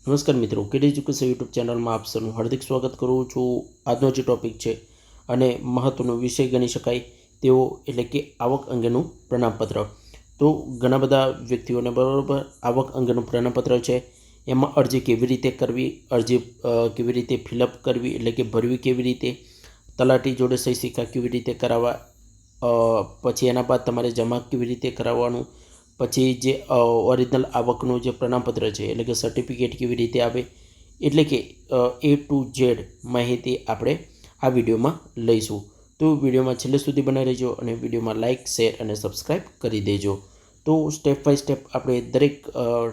નમસ્કાર મિત્રો, કેડી education YouTube ચેનલમાં આપ સૌનું હાર્દિક સ્વાગત કરું છું। આજનો જે ટોપિક છે અને મહત્વનો વિષય ગણી શકાય તેવો એટલે કે આવક અંગેનું પ્રમાણપત્ર। તો ઘણા બધા વ્યક્તિઓને બરાબર આવક અંગેનું પ્રમાણપત્ર છે, એમાં અરજી કેવી રીતે કરવી, અરજી કેવી રીતે ફિલઅપ કરવી એટલે કે ભરવી કેવી રીતે, તલાટી જોડે સહી સિક્કા કેવી રીતે કરાવવા, પછી એના બાદ તમારે જમા કેવી રીતે કરાવવાનું, પછી જે ઓરિજિનલ આવકનું જે પ્રમાણપત્ર છે એટલે કે સર્ટિફિકેટ કેવી રીતે આવે, એટલે કે A to Z માહિતી આપણે આ વિડીયોમાં લઈશું। તો વિડીયોમાં છેલ્લે સુધી બનાવી રહેજો અને વિડીયોમાં લાઇક, શેર અને સબસ્ક્રાઈબ કરી દેજો। તો સ્ટેપ બાય સ્ટેપ આપણે દરેક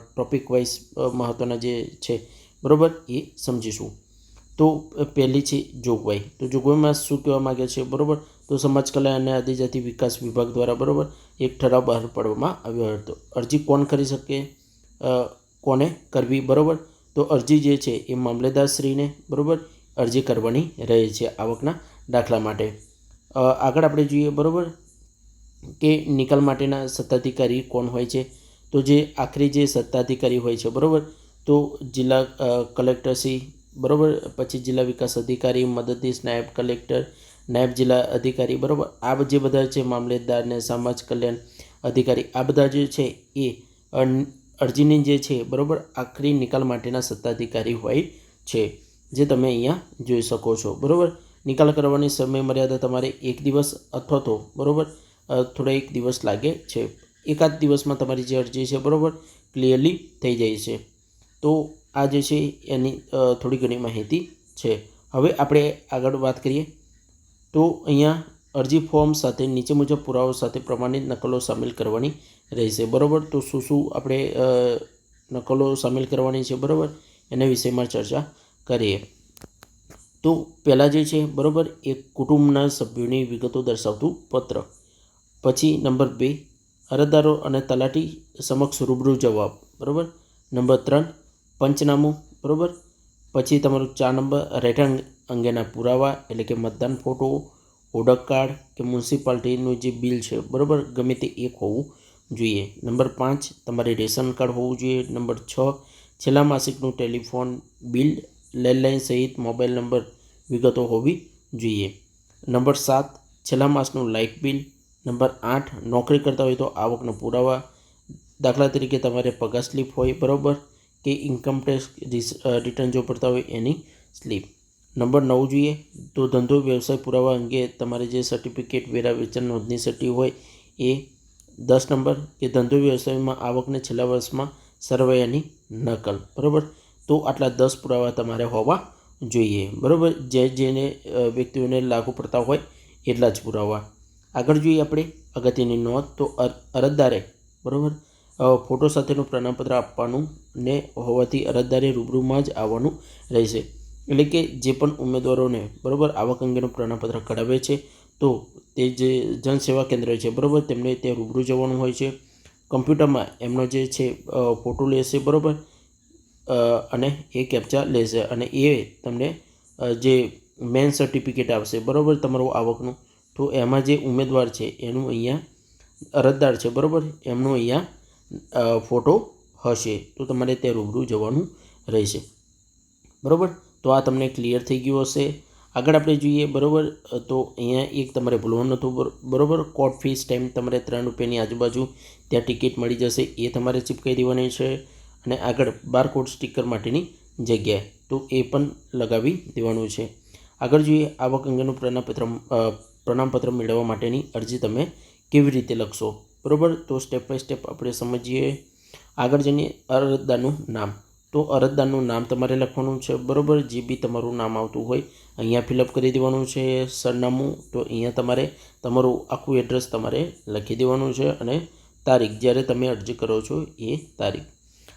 ટોપિક વાઇઝ મહત્ત્વના જે છે બરાબર એ સમજીશું। તો પહેલી છે જોગવાઈ। તો જોગવાઈમાં શું કહેવા માગે છે બરાબર, તો સમાજ કલ્યાણ અને આદિજાતિ વિકાસ વિભાગ દ્વારા બરાબર એક ઠરાવ બહાર પાડવામાં આવ્યો હતો। અરજી કોણ કરી શકે, કોને કરવી બરાબર, તો અરજી જે છે એ મામલેદારશ્રીને બરાબર અરજી કરવાની રહે છે આવકના દાખલા માટે। આગળ આપણે જોઈએ બરાબર કે નિકાલ માટેના સત્તાધિકારી કોણ હોય છે, તો જે આખરી જે સત્તાધિકારી હોય છે બરાબર, તો જિલ્લા કલેક્ટરશ્રી બરાબર, પછી જિલ્લા વિકાસ અધિકારી, મદદનીશ નાયબ કલેક્ટર, નાયબ જિલ્લા અધિકારી બરાબર, આ જે બધા છે મામલેદાર ને સમાજ કલ્યાણ અધિકારી, આ બધા જે છે એ અરજીની જે છે બરાબર આખરી નિકાલ માટેના સત્તાધિકારી હોય છે, જે તમે અહીંયા જોઈ શકો છો બરાબર। નિકાલ કરવાની સમય મર્યાદા તમારે 1 દિવસ અથવા તો બરાબર થોડા 1 દિવસ લાગે છે, એકાદ દિવસમાં તમારી જે અરજી છે બરાબર ક્લિયરલી થઈ જાય છે। તો આ જે છે એની થોડી ઘણી માહિતી છે। હવે આપણે આગળ વાત કરીએ તો અહીંયા અરજી ફોર્મ સાથે નીચે મુજબ પુરાવાઓ સાથે પ્રમાણિત નકલો સામેલ કરવાની રહેશે બરાબર। તો શું શું આપણે નકલો સામેલ કરવાની છે બરાબર એના વિષયમાં ચર્ચા કરીએ। તો પહેલાં જે છે બરાબર એક કુટુંબના સભ્યોની વિગતો દર્શાવતું પત્ર, પછી નંબર 2 અરજદારો અને તલાટી સમક્ષ રૂબરૂ જવાબ બરાબર, નંબર 3 પંચનામું બરાબર, પછી તમારું 4 નંબર રહેઠાણ અંગેના પુરાવા એટલે કે મતદાન ફોટો, ઓળખ કાર્ડ કે મ્યુનિસિપાલિટીનું જે બિલ છે બરાબર ગમે તે એક હોવું જોઈએ। નંબર 5 તમારે રેશન કાર્ડ હોવું જોઈએ। નંબર 6 છેલ્લા માસિકનું ટેલિફોન બિલ, લેન્ડલાઇન સહિત મોબાઈલ નંબર વિગતો હોવી જોઈએ। નંબર 7 છેલ્લા માસનું લાઇટ બિલ। નંબર 8 નોકરી કરતા હોય તો આવકનો પુરાવા, દાખલા તરીકે તમારે પગાર સ્લીપ હોય બરાબર કે ઇન્કમટેક્સ રિટર્ન જો ભરતા હોય એની સ્લીપ। નંબર 9 જોઈએ તો ધંધો વ્યવસાય પુરાવા અંગે તમારે જે સર્ટિફિકેટ, વેરા વેચાણ નોંધણી સર્ટી હોય એ। 10 નંબર કે ધંધો વ્યવસાયમાં આવકને છેલ્લા વર્ષમાં સરવૈયાની નકલ બરાબર। તો આટલા 10 પુરાવા તમારે હોવા જોઈએ બરાબર, જેને વ્યક્તિઓને લાગુ પડતા હોય એટલા જ પુરાવા। આગળ જોઈએ આપણે અગત્યની નોંધ, તો અરજદારે બરાબર ફોટો સાથેનું પ્રમાણપત્ર આપવાનું ને હોવાથી અરજદારે રૂબરૂમાં જ આવવાનું રહેશે। એટલે કે જે પણ ઉમેદવારોને બરાબર આવક અંગેનું પ્રમાણપત્ર કઢાવે છે તો તે જે જનસેવા કેન્દ્ર છે બરાબર તેમને ત્યાં રૂબરૂ જવાનું હોય છે। કમ્પ્યુટરમાં એમનો જે છે ફોટો લેશે બરાબર અને એ કેપ્ચા લેશે અને એ તમને જે મેન સર્ટિફિકેટ આવશે બરાબર તમારું આવકનું, તો એમાં જે ઉમેદવાર છે એનું અહીંયા અરજદાર છે બરાબર એમનું અહીંયા ફોટો હશે, તો તમારે ત્યાં રૂબરૂ જવાનું રહેશે બરાબર। તો આ તમને ક્લિયર થઈ ગયું હશે। આગળ આપણે જોઈએ બરાબર, તો અહીંયા એક તમારે ભૂલવાનું નહોતું બરાબર, કોર્ટ ફી સ્ટેમ્પ તમારે 3 રૂપિયાની આજુબાજુ ત્યાં ટિકિટ મળી જશે, એ તમારે ચીપકાઈ દેવાની છે। અને આગળ બારકોડ સ્ટીકર માટેની જગ્યાએ તો એ પણ લગાવી દેવાનું છે। આગળ જોઈએ આવક અંગેનું પ્રમાણપત્ર મેળવવા માટેની અરજી તમે કેવી રીતે લખશો બરાબર, તો સ્ટેપ બાય સ્ટેપ આપણે સમજીએ। આગળ જઈને અરજદારનું નામ, તો અરજદારનું નામ તમારે લખવાનું છે બરાબર, જે બી તમારું નામ આવતું હોય અહીંયા ફિલઅપ કરી દેવાનું છે। સરનામું, તો અહીંયા તમારે તમારું આખું એડ્રેસ તમારે લખી દેવાનું છે અને તારીખ જ્યારે તમે અરજી કરો છો એ તારીખ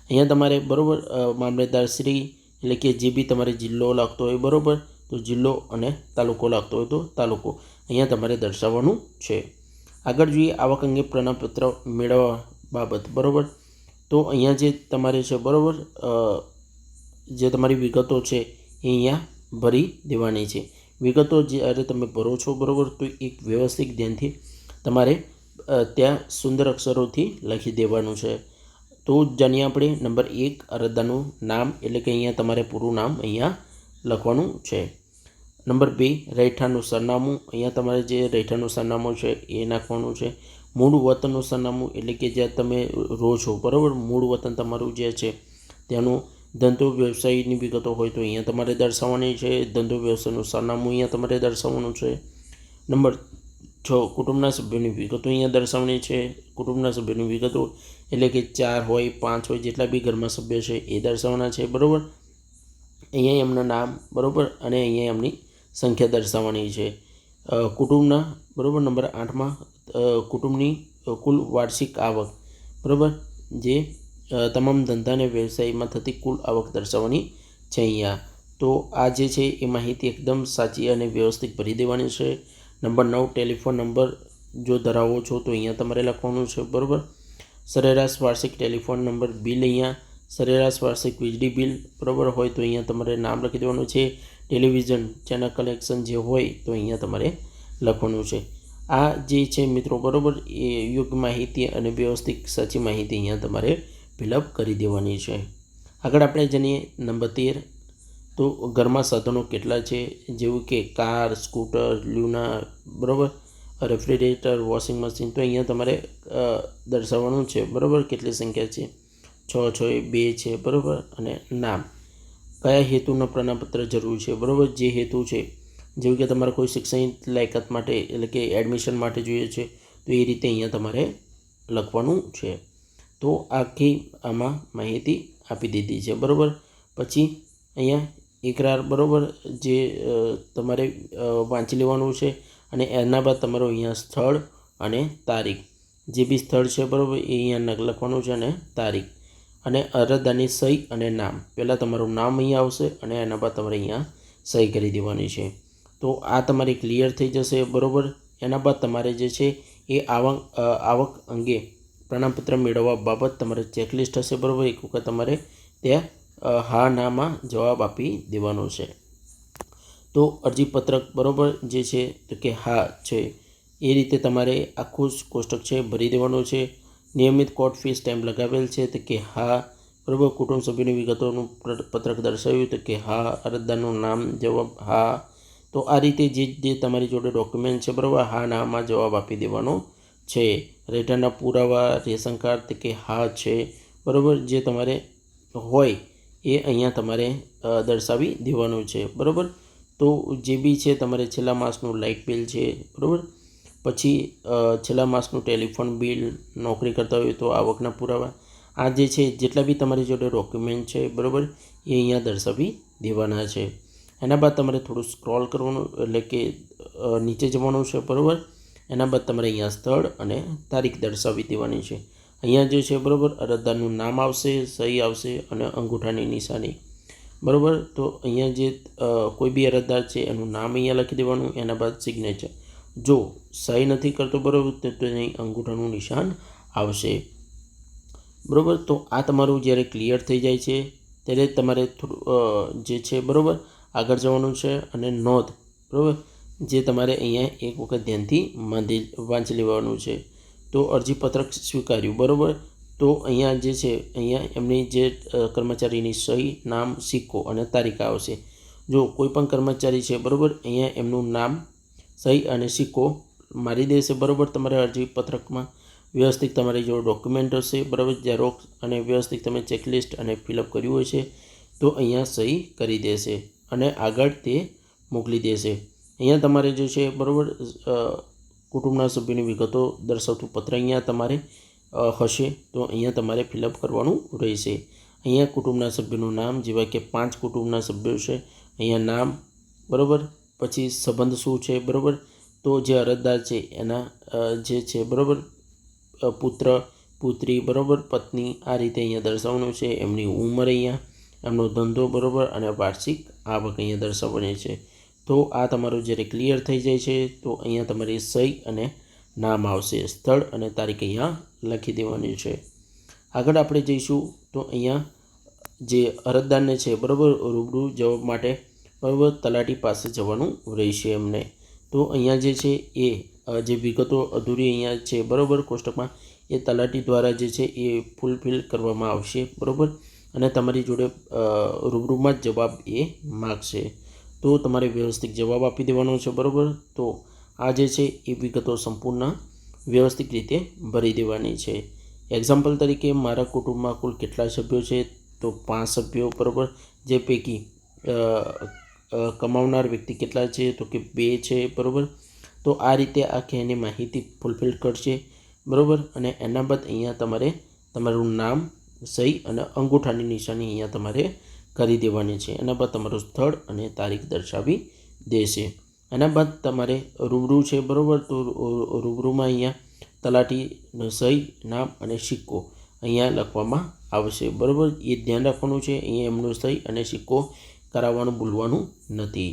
અહીંયા તમારે બરાબર મામલેદારશ્રી એટલે કે જે બી તમારે જિલ્લો લાગતો હોય બરાબર, તો જિલ્લો અને તાલુકો લાગતો હોય તો તાલુકો અહીંયા તમારે દર્શાવવાનું છે। આગળ જોઈએ આવક અંગે પ્રમાણપત્ર મેળવવા બાબત બરાબર, તો અહીંયા જે તમારે છે બરાબર જે તમારી વિગતો છે એ અહીંયા ભરી દેવાની છે। વિગતો જ્યારે તમે ભરો છો બરાબર તો એક વ્યવસ્થિત ધ્યાનથી તમારે ત્યાં સુંદર અક્ષરોથી લખી દેવાનું છે। તો જાણીએ આપણે નંબર 1 અરજદારનું નામ, એટલે કે અહીંયા તમારે પૂરું નામ અહીંયા લખવાનું છે. નંબર 2 રહેઠાણનું સરનામું, અહીંયા તમારે જે રહેઠાણનું સરનામું છે એ નાખવાનું છે. મૂળ વતનનું સરનામું, એટલે કે જ્યાં તમે રહો છો, બરાબર, મૂળ વતન તમારું જે છે ત્યાંનું. ધંધો વ્યવસાયની વિગતો હોય તો અહીંયા તમારે દર્શાવવાની છે. ધંધો વ્યવસાયનું સરનામું અહીંયા તમારે દર્શાવવાનું છે. નંબર 6 કુટુંબના સભ્યોની વિગતો અહીંયા દર્શાવવાની છે. કુટુંબના સભ્યોની વિગતો એટલે કે 4 હોય 5 હોય જેટલા બી ઘરમાં સભ્ય છે એ દર્શાવવાના છે, બરાબર. અહીંયા એમના નામ, બરાબર, અને અહીંયા એમની સંખ્યા દર્શાવવાની છે. કુટુંબના, બરાબર, નંબર 8માં કુટુંબની કુલ વાર્ષિક આવક, બરાબર, જે તમામ ધંધા અને વ્યવસાયમાં થતી કુલ આવક દર્શાવવાની છે અહીંયા. તો આ જે છે એ માહિતી એકદમ સાચી અને વ્યવસ્થિત ભરી દેવાની છે. નંબર 9 ટેલિફોન નંબર જો ધરાવો છો તો અહીંયા તમારે લખવાનું છે, બરાબર. સરેરાશ વાર્ષિક ટેલિફોન નંબર, બિલ અહીંયા સરેરાશ વાર્ષિક વીજળી બિલ, બરાબર, હોય તો અહીંયા તમારે નામ લખી દેવાનું છે. ટેલિવિઝન ચેનલ કલેક્શન જે હોય તો અહીંયા તમારે લખવાનું છે. આ જે છે મિત્રો, બરાબર, એ યોગ્ય માહિતી અને વ્યવસ્થિત સાચી માહિતી અહીંયા તમારે ફિલઅપ કરી દેવાની છે. આગળ આપણે જાણીએ નંબર 13. તો ઘરમાં સાધનો કેટલા છે, જેવું કે કાર, સ્કૂટર, લ્યુના, બરાબર, રેફ્રિજરેટર, વોશિંગ મશીન, તો અહીંયા તમારે દર્શાવવાનું છે, બરાબર, કેટલી સંખ્યા છે. 6 છે, 2 છે, બરાબર, અને નામ. કયા હેતુનો પ્રમાણપત્ર જરૂર છે, બરાબર, જે હેતુ છે, જેવું કે તમારે કોઈ શૈક્ષણિક લાયકાત માટે, એટલે કે એડમિશન માટે જોઈએ છે તો એ રીતે અહીંયા તમારે લખવાનું છે. તો આખી આમાં માહિતી આપી દીધી છે, બરાબર. પછી અહીંયા એકરાર, બરાબર, જે તમારે વાંચી લેવાનું છે. અને એના બાદ તમારું અહીંયા સ્થળ અને તારીખ, જે બી સ્થળ છે, બરાબર, એ અહીંયા લખવાનું છે અને તારીખ. અને અરજદારની સહી અને નામ, પહેલાં તમારું નામ અહીંયા આવશે અને એના બાદ તમારે અહીંયા સહી કરી દેવાની છે. તો આ તમારી ક્લિયર થઈ જશે, બરાબર. એના બાદ તમારે જે છે એ આવક અંગે પ્રમાણપત્ર મેળવવા બાબત તમારે ચેકલિસ્ટ હશે, બરાબર. એક વખત તમારે ત્યાં હા નામાં જવાબ આપી દેવાનો છે. તો અરજીપત્રક, બરાબર, જે છે તો કે હા છે એ રીતે તમારે આખું જ કોષ્ટક છે ભરી દેવાનું છે. નિયમિત કોર્ટ ફી સ્ટેમ્પ લગાવેલ છે તો કે હા, બરાબર. કુટુંબ સભ્યોની વિગતોનું પત્રક દર્શાવ્યું તો કે હા. અરજદારનું નામ, જવાબ હા. તો આ રીતે જે તમારી જોડે ડોક્યુમેન્ટ છે, બરાબર, હા નામાં જવાબ આપી દેવાનો છે. રહેઠાણના પુરાવા, રેશન કાર્ડ તો કે હા છે, બરાબર, જે તમારે હોય એ અહીંયા તમારે દર્શાવી દેવાનું છે, બરાબર. તો જે બી છે તમારે છેલ્લા માસનું લાઇટ બિલ છે, બરાબર. પછી છેલ્લા માસનું ટેલિફોન બિલ, નોકરી કરતા હોય તો આવકના પુરાવા, આ જે છે જેટલા બી તમારી જોડે ડોક્યુમેન્ટ છે, બરાબર, એ અહીંયા દર્શાવી દેવાના છે. એના બાદ તમારે થોડું સ્ક્રોલ કરવાનું, એટલે કે નીચે જવાનું છે, બરાબર. એના બાદ તમારે અહીંયા સ્થળ અને તારીખ દર્શાવી દેવાની છે. અહીંયા જે છે, બરાબર, અરજદારનું નામ આવશે, સહી આવશે અને અંગૂઠાની નિશાની, બરાબર. તો અહીંયા જે કોઈ બી અરજદાર છે એનું નામ અહીંયા લખી દેવાનું. એના બાદ સિગ્નેચર, જો સહી નથી કરતો, બરાબર, તો અહીં અંગૂઠાનું નિશાન આવશે, બરાબર. તો આ તમારું જ્યારે ક્લિયર થઈ જાય છે ત્યારે તમારે થોડું જે છે, બરાબર, આગળ જવાનું છે. અને નોંધ, બરાબર, જે તમારે અહીંયા એક વખત ધ્યાનથી વાંચી લેવાનું છે. તો અરજીપત્રક સ્વીકાર્યું, બરાબર. તો અહીંયા જે છે અહીંયા એમની જે કર્મચારીની સહી, નામ, સિક્કો અને તારીખ આવશે. જો કોઈ પણ કર્મચારી છે, બરાબર, અહીંયા એમનું નામ, સહી અને સિક્કો મારી દેશે, બરાબર. તમારા અરજીપત્રકમાં વ્યવસ્થિત તમારી જો ડોક્યુમેન્ટ હશે, બરાબર, ઝેરોક્સ અને વ્યવસ્થિત તમે ચેકલિસ્ટ અને ફિલઅપ કર્યું હોય છે તો અહીંયા સહી કરી દેશે અને આગળ તે મોકલી દેશે. અહીંયા તમારે જે છે, બરાબર, કુટુંબના સભ્યોની વિગતો દર્શાવતું પત્ર અહીંયા તમારે હશે તો અહીંયા તમારે ફિલઅપ કરવાનું રહેશે. અહીંયા કુટુંબના સભ્યોનું નામ, જેવા કે 5 કુટુંબના સભ્યો છે, અહીંયા નામ, બરાબર. પછી સંબંધ શું છે, બરાબર. તો જે અરજદાર છે એના જે છે, બરાબર, પુત્ર, પુત્રી, બરાબર, પત્ની, આ રીતે અહીંયા દર્શાવવાનું છે. એમની ઉંમર અહીંયા, એમનો ધંધો, બરાબર, અને વાર્ષિક આવક અહીંયા દર્શાવવાની છે. તો આ તમારું જ્યારે ક્લિયર થઈ જાય છે તો અહીંયા તમારી સહી અને નામ આવશે. સ્થળ અને તારીખ અહીંયા લખી દેવાની છે. આગળ આપણે જઈશું તો અહીંયા જે અરજદારને છે, બરાબર, રૂબરૂ જવાબ માટે, બરાબર, તલાટી પાસે જવાનું રહેશે એમને. તો અહીંયા જે છે એ જે વિગતો અધૂરી અહીંયા છે, બરાબર, કોષ્ટકમાં એ તલાટી દ્વારા જે છે એ ફૂલફિલ કરવામાં આવશે, બરાબર. અને તમારી જોડે રૂબરૂમાં જ જવાબ એ માગશે, તો તમારે વ્યવસ્થિત જવાબ આપી દેવાનો છે, બરાબર. તો આ જે છે એ વિગતો સંપૂર્ણ વ્યવસ્થિત રીતે ભરી દેવાની છે. એક્ઝામ્પલ તરીકે મારા કુટુંબમાં કુલ કેટલા સભ્યો છે, તો 5 સભ્યો, બરાબર. જે પૈકી કમાવનાર વ્યક્તિ કેટલા છે, તો કે 2 છે, બરાબર. તો આ રીતે આખી એની માહિતી ફૂલફિલ કરશે, બરાબર. અને એના બાદ અહીંયા તમારે તમારું નામ, સહી અને અંગૂઠાની નિશાની અહીંયા તમારે કરી દેવાની છે. એના બાદ તમારું સ્થળ અને તારીખ દર્શાવી દેશે. એના બાદ તમારે રૂબરૂ છે, બરાબર. તો રૂબરૂમાં અહીંયા તલાટીનું સહી, નામ અને સિક્કો અહીંયા લખવામાં આવશે, બરાબર. એ ધ્યાન રાખવાનું છે, અહીંયા એમનું સહી અને સિક્કો કરાવવાનું ભૂલવાનું નથી.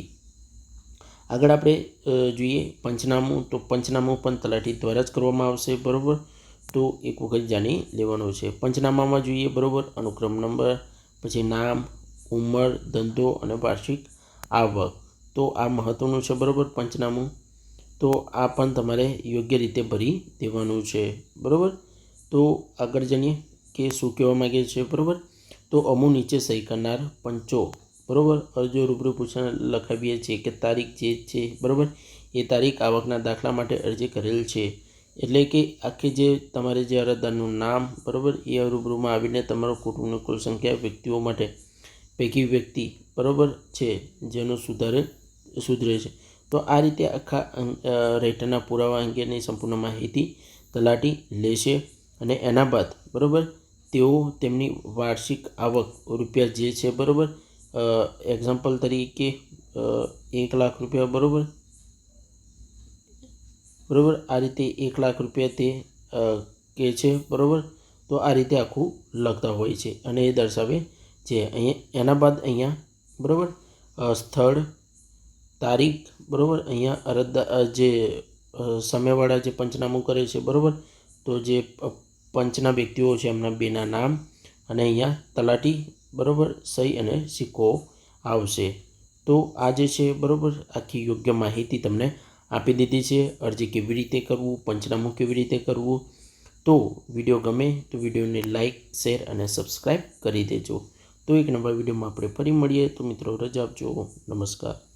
આગળ આપણે જોઈએ પંચનામું. તો પંચનામું પણ તલાટી દ્વારા જ કરવામાં આવશે, બરાબર. તો એક વખત જાણી લેવાનું છે. પંચનામામાં જોઈએ, બરાબર, અનુક્રમ નંબર, પછી નામ, ઉંમર, ધંધો અને વાર્ષિક આવક. તો આ મહત્ત્વનું છે, બરાબર, પંચનામું. તો આ પણ તમારે યોગ્ય રીતે ભરી દેવાનું છે, બરાબર. તો આગળ જાણીએ કે શું કહેવા માગે છે, બરાબર. તો અમુક નીચે સહી કરનાર પંચો, બરાબર, અરજીઓ રૂબરૂ પૂછીને લખાવીએ છીએ કે તારીખ જે છે, બરાબર, એ તારીખ આવકના દાખલા માટે અરજી કરેલ છે. એટલે કે આખી જે તમારે જે અરજદારનું નામ, બરાબર, એ રૂબરૂમાં આવીને તમારો કુટુંબની કુલ સંખ્યા વ્યક્તિઓ માટે પૈકી વ્યક્તિ, બરાબર, છે જેનું સુધરે છે. તો આ રીતે આખા રહેઠાણના પુરાવા અંગેની સંપૂર્ણ માહિતી તલાટી લેશે. અને એના બાદ, બરાબર, તેઓ તેમની વાર્ષિક આવક રૂપિયા જે છે, બરાબર, એક્ઝામ્પલ તરીકે 1 લાખ રૂપિયા, બરાબર, આ રીતે 1 લાખ રૂપિયા તે કે છે, બરાબર. તો આ રીતે આખું લખતા હોય છે અને એ દર્શાવે છે. અહીંયા એના બાદ અહીંયા, બરાબર, સ્થળ, તારીખ, બરાબર, અહીંયા અરજદાર જે સામેવાળા જે પંચનામું કરે છે, બરાબર, તો જે પંચના વ્યક્તિઓ છે એમના બેના નામ અને અહીંયા તલાટી, બરાબર, સહી અને સિક્કો આવશે. તો આ જે છે, બરાબર, આખી યોગ્ય માહિતી તમને આપી દીધી છે. અરજી કેવી રીતે કરવું, પંચનામું કેવી રીતે કરવું. તો વિડીયો ગમે તો વિડીયોને લાઇક, શેર અને સબસ્ક્રાઈબ કરી દેજો. તો એક નવા વિડીયોમાં આપણે ફરી મળીએ. તો મિત્રો રજા આપજો. નમસ્કાર.